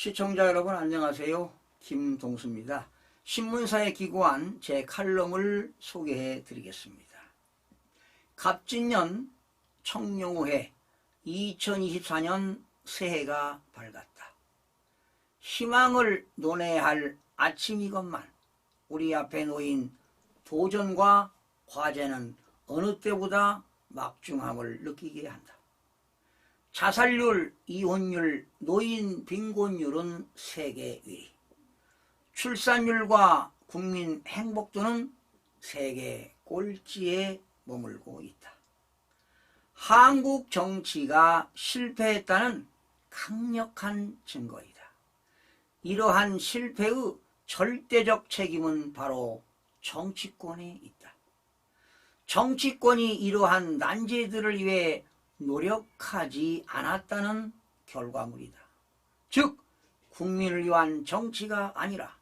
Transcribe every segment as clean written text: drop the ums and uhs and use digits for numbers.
시청자 여러분 안녕하세요. 김동수입니다. 신문사에 기고한 제 칼럼을 소개해 드리겠습니다. 갑진년 청룡오해 2024년 새해가 밝았다. 희망을 논해할 아침이건만 우리 앞에 놓인 도전과 과제는 어느 때보다 막중함을 느끼게 한다. 자살률, 이혼율, 노인 빈곤율은 세계 1위. 출산율과 국민 행복도는 세계 꼴찌에 머물고 있다. 한국 정치가 실패했다는 강력한 증거이다. 이러한 실패의 절대적 책임은 바로 정치권에 있다. 정치권이 이러한 난제들을 위해 노력하지 않았다는 결과물이다. 즉 국민을 위한 정치가 아니라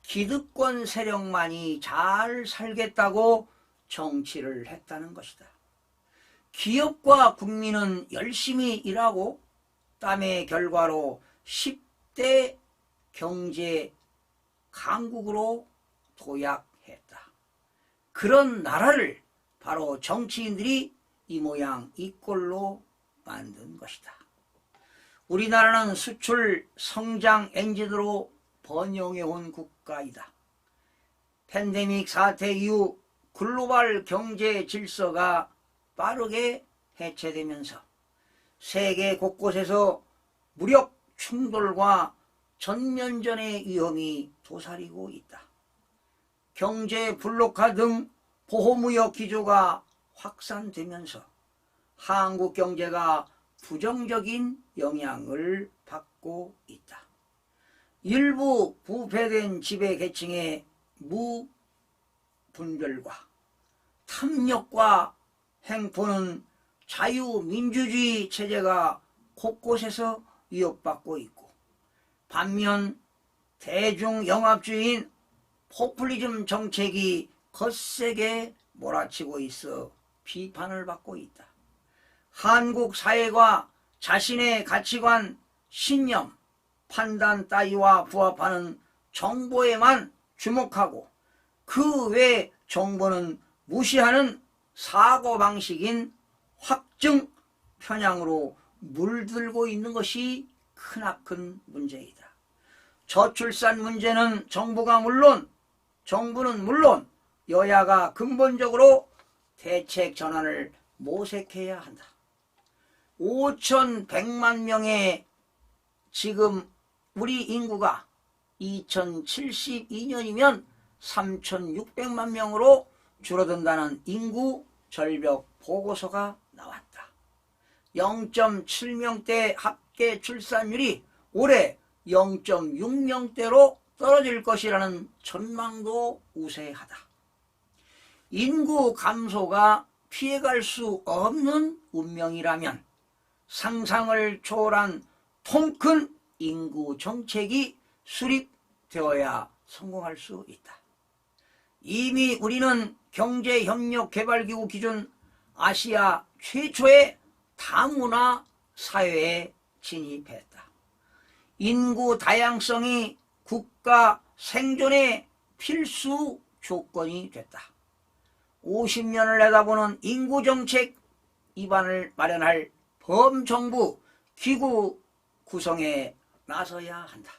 기득권 세력만이 잘 살겠다고 정치를 했다는 것이다. 기업과 국민은 열심히 일하고 땀의 결과로 10대 경제 강국으로 도약했다. 그런 나라를 바로 정치인들이 이 모양 이 꼴로 만든 것이다. 우리나라는 수출 성장 엔진으로 번영해온 국가이다. 팬데믹 사태 이후 글로벌 경제 질서가 빠르게 해체되면서 세계 곳곳에서 무력 충돌과 전면전의 위험이 도사리고 있다. 경제 블록화 등 보호무역 기조가 확산되면서 한국 경제가 부정적인 영향을 받고 있다. 일부 부패된 지배계층의 무분별과 탐욕과 행포는 자유민주주의 체제가 곳곳에서 위협받고 있고, 반면 대중영합주의인 포퓰리즘 정책이 거세게 몰아치고 있어 비판을 받고 있다. 한국 사회가 자신의 가치관, 신념, 판단 따위와 부합하는 정보에만 주목하고 그 외 정보는 무시하는 사고방식인 확증 편향으로 물들고 있는 것이 크나큰 문제이다. 저출산 문제는 정부는 물론 여야가 근본적으로 대책 전환을 모색해야 한다. 5,100만 명의 지금 우리 인구가 2072년이면 3,600만 명으로 줄어든다는 인구 절벽 보고서가 나왔다. 0.7명대 합계 출산율이 올해 0.6명대로 떨어질 것이라는 전망도 우세하다. 인구 감소가 피해갈 수 없는 운명이라면 상상을 초월한 통큰 인구 정책이 수립되어야 성공할 수 있다. 이미 우리는 경제협력개발기구 기준 아시아 최초의 다문화 사회에 진입했다. 인구 다양성이 국가 생존의 필수 조건이 됐다. 50년을 내다보는 인구정책 입안을 마련할 범정부 기구 구성에 나서야 한다.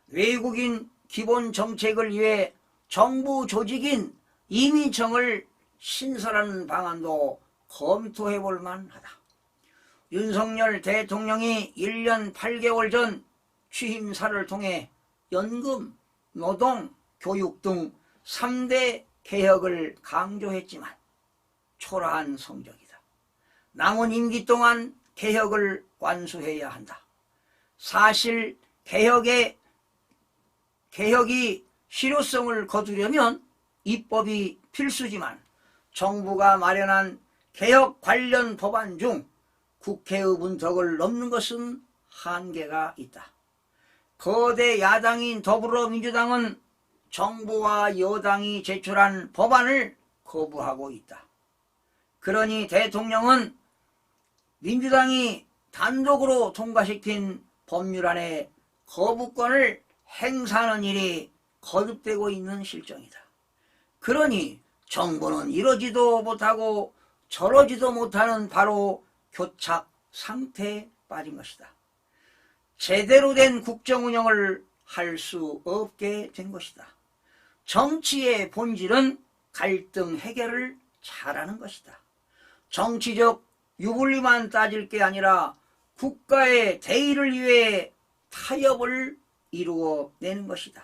외국인 기본정책을 위해 정부 조직인 이민청을 신설하는 방안도 검토해 볼 만하다. 윤석열 대통령이 1년 8개월 전 취임사를 통해 연금, 노동, 교육 등 3대 개혁을 강조했지만 초라한 성적이다. 남은 임기 동안 개혁을 완수해야 한다. 사실 개혁이 실효성을 거두려면 입법이 필수지만 정부가 마련한 개혁 관련 법안 중 국회의 문턱을 넘는 것은 한계가 있다. 거대 야당인 더불어민주당은 정부와 여당이 제출한 법안을 거부하고 있다. 그러니 대통령은 민주당이 단독으로 통과시킨 법률안에 거부권을 행사하는 일이 거듭되고 있는 실정이다. 그러니 정부는 이러지도 못하고 저러지도 못하는 바로 교착 상태에 빠진 것이다. 제대로 된 국정운영을 할 수 없게 된 것이다. 정치의 본질은 갈등 해결을 잘하는 것이다. 정치적 유불리만 따질 게 아니라 국가의 대의를 위해 타협을 이루어내는 것이다.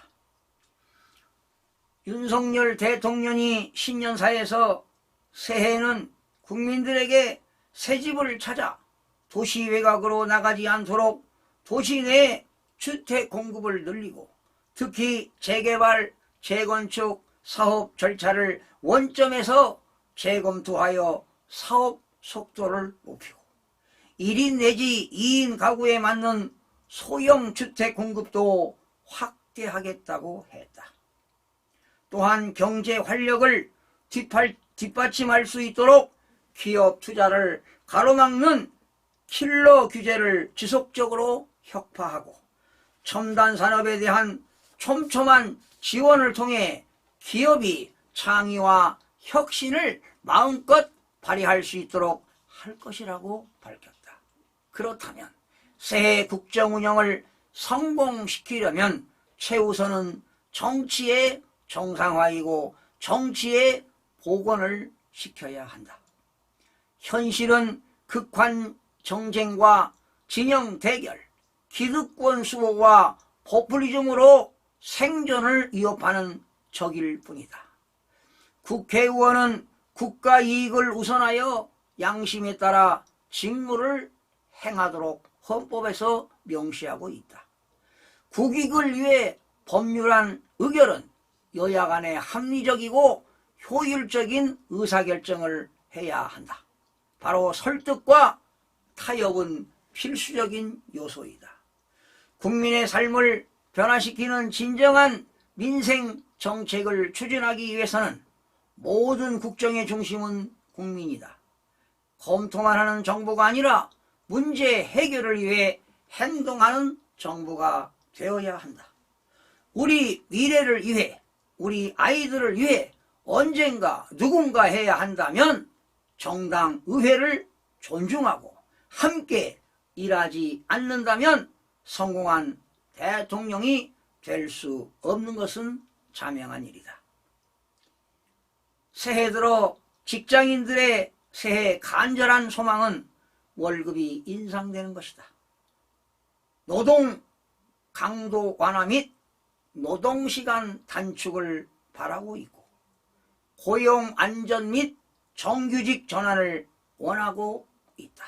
윤석열 대통령이 신년사에서 새해에는 국민들에게 새집을 찾아 도시 외곽으로 나가지 않도록 도시 내 주택 공급을 늘리고 특히 재개발, 재건축 사업 절차를 원점에서 재검토하여 사업 속도를 높이고 1인 내지 2인 가구에 맞는 소형 주택 공급도 확대하겠다고 했다. 또한 경제 활력을 뒷받침할 수 있도록 기업 투자를 가로막는 킬러 규제를 지속적으로 혁파하고 첨단 산업에 대한 촘촘한 지원을 통해 기업이 창의와 혁신을 마음껏 발휘할 수 있도록 할 것이라고 밝혔다. 그렇다면 새해 국정운영을 성공시키려면 최우선은 정치의 정상화이고 정치의 복원을 시켜야 한다. 현실은 극한 정쟁과 진영 대결, 기득권 수호와 포퓰리즘으로 생존을 위협하는 적일 뿐이다. 국회의원은 국가 이익을 우선하여 양심에 따라 직무를 행하도록 헌법에서 명시하고 있다. 국익을 위해 법률안 의결은 여야 간의 합리적이고 효율적인 의사결정을 해야 한다. 바로 설득과 타협은 필수적인 요소이다. 국민의 삶을 변화시키는 진정한 민생 정책을 추진하기 위해서는 모든 국정의 중심은 국민이다. 검토만 하는 정부가 아니라 문제 해결을 위해 행동하는 정부가 되어야 한다. 우리 미래를 위해, 우리 아이들을 위해 언젠가 누군가 해야 한다면 정당 의회를 존중하고 함께 일하지 않는다면 성공한 대통령이 될 수 없는 것은 자명한 일이다. 새해 들어 직장인들의 새해 간절한 소망은 월급이 인상되는 것이다. 노동 강도 완화 및 노동시간 단축을 바라고 있고 고용 안전 및 정규직 전환을 원하고 있다.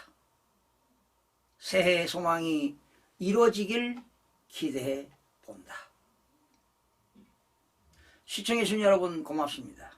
새해 소망이 이루어지길 기대해 본다. 시청해주신 여러분 고맙습니다.